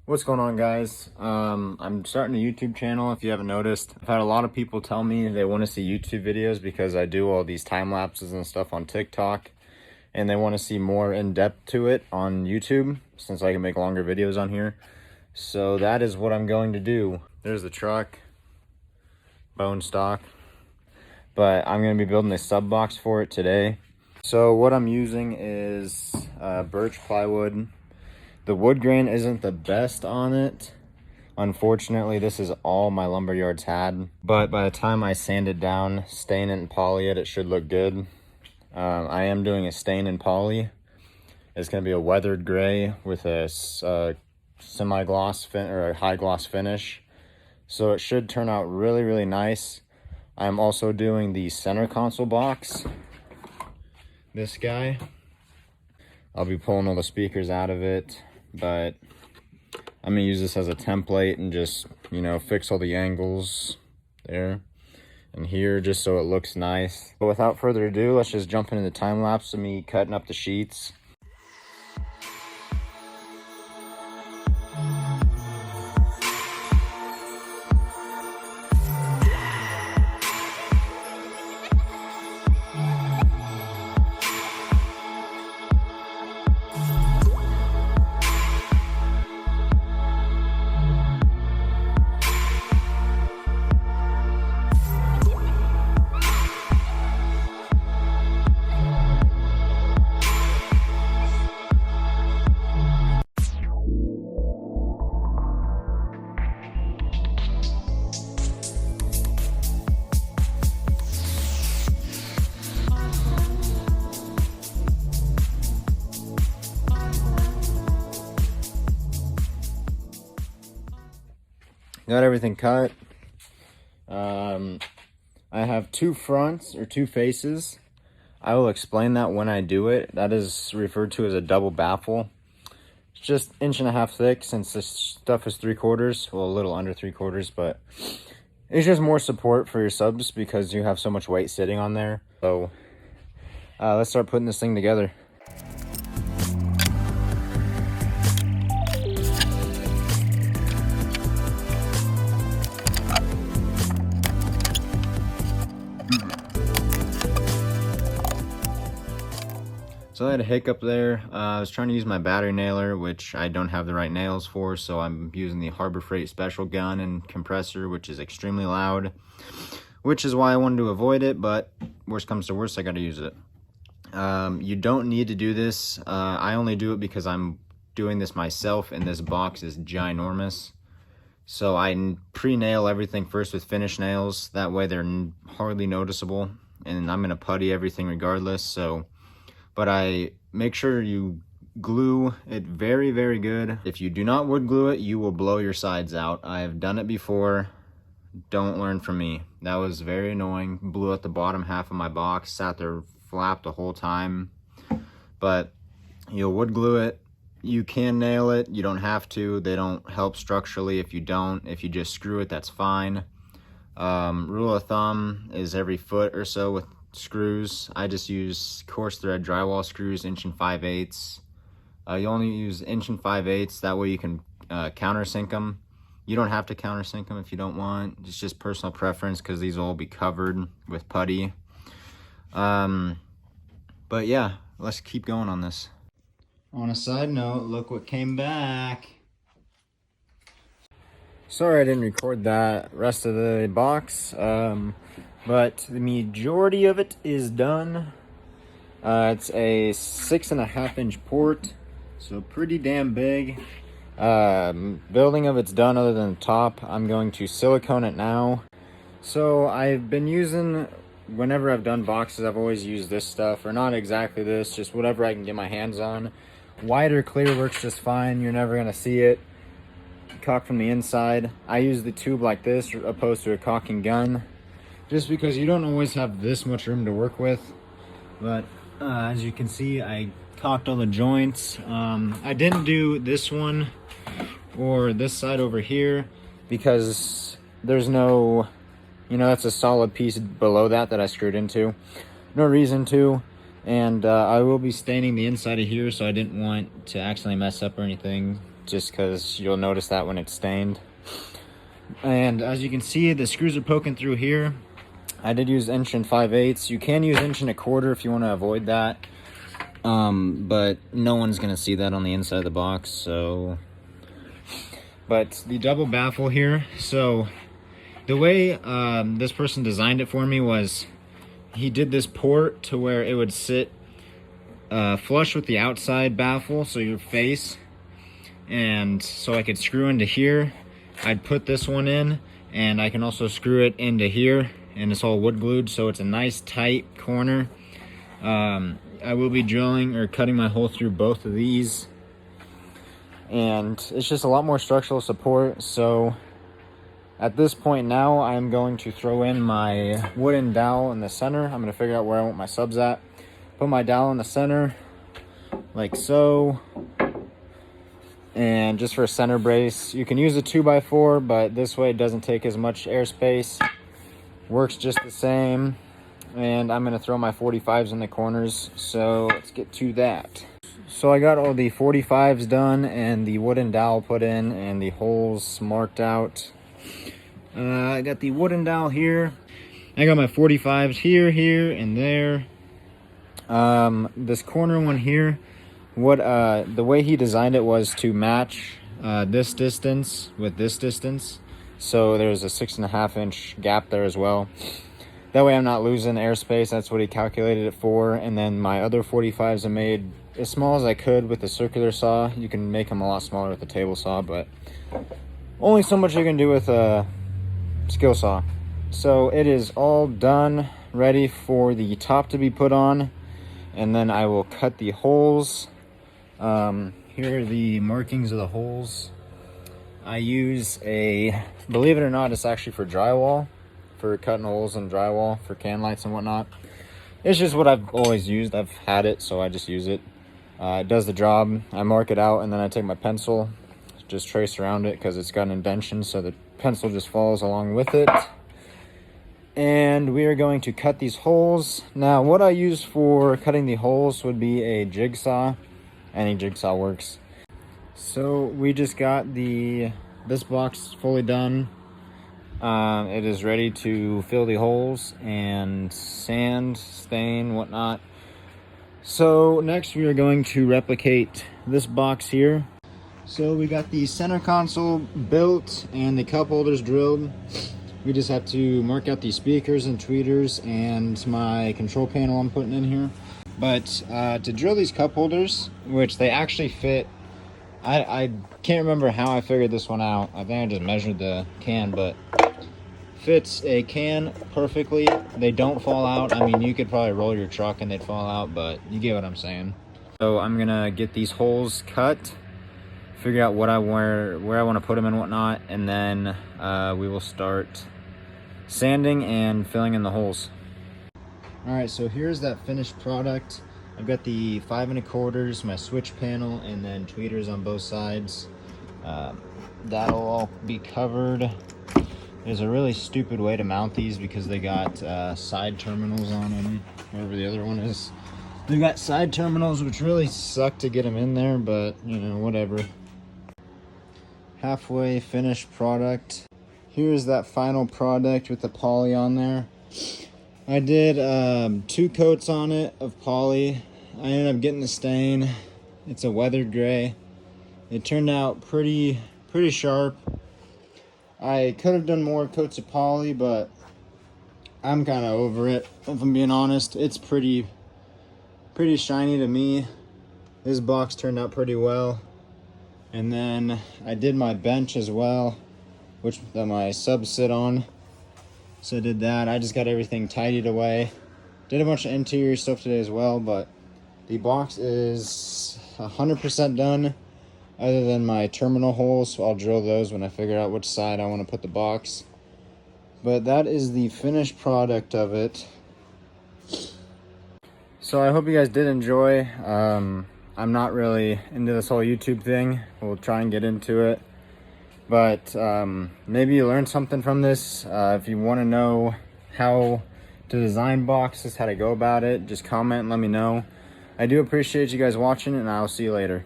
What's going on, guys? I'm starting a YouTube channel. If you haven't noticed, I've had a lot of people tell me they want to see YouTube videos because I do all these time lapses and stuff on TikTok, and they want to see more in depth to it on YouTube since I can make longer videos on here. So that is what I'm going to do. There's the truck, bone stock, but I'm going to be building a sub box for it today. So what I'm using is birch plywood. The wood grain isn't the best on it. Unfortunately, this is all my lumber yards had. But by the time I sand it down, stain it and poly it, it should look good. I am doing a stain and poly. It's going to be a weathered gray with a semi-gloss or a high gloss finish. So it should turn out really, really nice. I'm also doing the center console box. This guy. I'll be pulling all the speakers out of it, but I'm gonna use this as a template and just, fix all the angles there and here just so it looks nice. But without further ado, let's just jump into the time lapse of me cutting up the sheets. Got everything cut. I have two fronts or two faces. I will explain that when I do it. That is referred to as a double baffle. It's just 1.5 inches thick since this stuff is 3/4. Well, a little under 3/4, but it's just more support for your subs because you have so much weight sitting on there. So let's start putting this thing together. So I had a hiccup there. I was trying to use my battery nailer, which I don't have the right nails for, so I'm using the Harbor Freight special gun and compressor, which is extremely loud, which is why I wanted to avoid it, but worst comes to worst, I gotta use it. You don't need to do this. I only do it because I'm doing this myself, and this box is ginormous. So I pre-nail everything first with finish nails. That way they're hardly noticeable, and I'm gonna putty everything regardless, but I make sure you glue it very, very good. If you do not wood glue it, you will blow your sides out. I have done it before. Don't learn from me. That was very annoying. Blew out the bottom half of my box, sat there flapped the whole time. But you'll wood glue it. You can nail it. You don't have to. They don't help structurally if you don't. If you just screw it, that's fine. Rule of thumb is every foot or so with screws. I just use coarse thread drywall screws, 1 5/8. You only use 1 5/8. That way you can countersink them. You don't have to countersink them if you don't want. It's just personal preference because these will all be covered with putty. But yeah, let's keep going on this. On a side note, look what came back. Sorry I didn't record that rest of the box. But the majority of it is done. It's a 6.5 inch port, so pretty damn big. Building of it's done other than the top. I'm going to silicone it now. So I've been using, whenever I've done boxes, I've always used this stuff, or not exactly this, just whatever I can get my hands on. White or clear works just fine. You're never gonna see it. Cock from the inside. I use the tube like this opposed to a caulking gun, just because you don't always have this much room to work with. But as you can see, I caulked all the joints. I didn't do this one or this side over here because there's no, that's a solid piece below that I screwed into. No reason to. And I will be staining the inside of here, so I didn't want to accidentally mess up or anything just because you'll notice that when it's stained. And as you can see, the screws are poking through here. I did use 1 5/8. You can use 1 1/4 if you want to avoid that. But no one's gonna see that on the inside of the box. So, but the double baffle here. So the way this person designed it for me was he did this port to where it would sit flush with the outside baffle, so your face, and so I could screw into here. I'd put this one in, and I can also screw it into here, and it's all wood glued, so it's a nice tight corner. I will be drilling or cutting my hole through both of these, and it's just a lot more structural support. So at this point now, I'm going to throw in my wooden dowel in the center. I'm going to figure out where I want my subs at. Put my dowel in the center, like so. And just for a center brace, you can use a 2x4, but this way it doesn't take as much airspace. Works just the same. And I'm going to throw my 45s in the corners, so let's get to that. So I got all the 45s done and the wooden dowel put in and the holes marked out. I got the wooden dowel here. I got my 45s here, here, and there. This corner one here, the way he designed it was to match this distance with this distance. So there's a 6.5 inch gap there as well. That way I'm not losing airspace. That's what he calculated it for. And then my other 45s I made as small as I could with the circular saw. You can make them a lot smaller with the table saw, but only so much you can do with a skill saw. So it is all done, ready for the top to be put on. And then I will cut the holes. Here are the markings of the holes. I use believe it or not, it's actually for drywall, for cutting holes in drywall for can lights and whatnot. It's just what I've always used. I've had it, so I just use it. It does the job. I mark it out, and then I take my pencil, just trace around it because it's got an indentation, so the pencil just follows along with it. And we are going to cut these holes. Now, what I use for cutting the holes would be a jigsaw. Any jigsaw works. So we just got this box fully done. It is ready to fill the holes and sand, stain, whatnot. So next we are going to replicate this box here. So we got the center console built and the cup holders drilled. We just have to mark out the speakers and tweeters and my control panel I'm putting in here. But to drill these cup holders, which they actually fit, I can't remember how I figured this one out. I think I just measured the can, but fits a can perfectly. They don't fall out. I mean, you could probably roll your truck and they'd fall out, but you get what I'm saying. So I'm gonna get these holes cut, figure out where I want to put them and whatnot, and then we will start sanding and filling in the holes. All right, so here's that finished product. I've got the 5 1/4, my switch panel, and then tweeters on both sides. That'll all be covered. There's a really stupid way to mount these because they got side terminals on them, wherever the other one is. They've got side terminals, which really suck to get them in there, but you know, whatever. Halfway finished product. Here's that final product with the poly on there. I did 2 coats on it of poly. I ended up getting the stain. It's a weathered gray. It turned out pretty sharp. I could have done more coats of poly, but I'm kind of over it, if I'm being honest. It's pretty shiny to me. This box turned out pretty well. And then I did my bench as well, which my subs sit on. So I did that. I just got everything tidied away. Did a bunch of interior stuff today as well, but the box is 100% done, other than my terminal holes. So I'll drill those when I figure out which side I want to put the box. But that is the finished product of it. So I hope you guys did enjoy. I'm not really into this whole YouTube thing. We'll try and get into it. But maybe you learned something from this. If you want to know how to design boxes, how to go about it, just comment and let me know. I do appreciate you guys watching, and I'll see you later.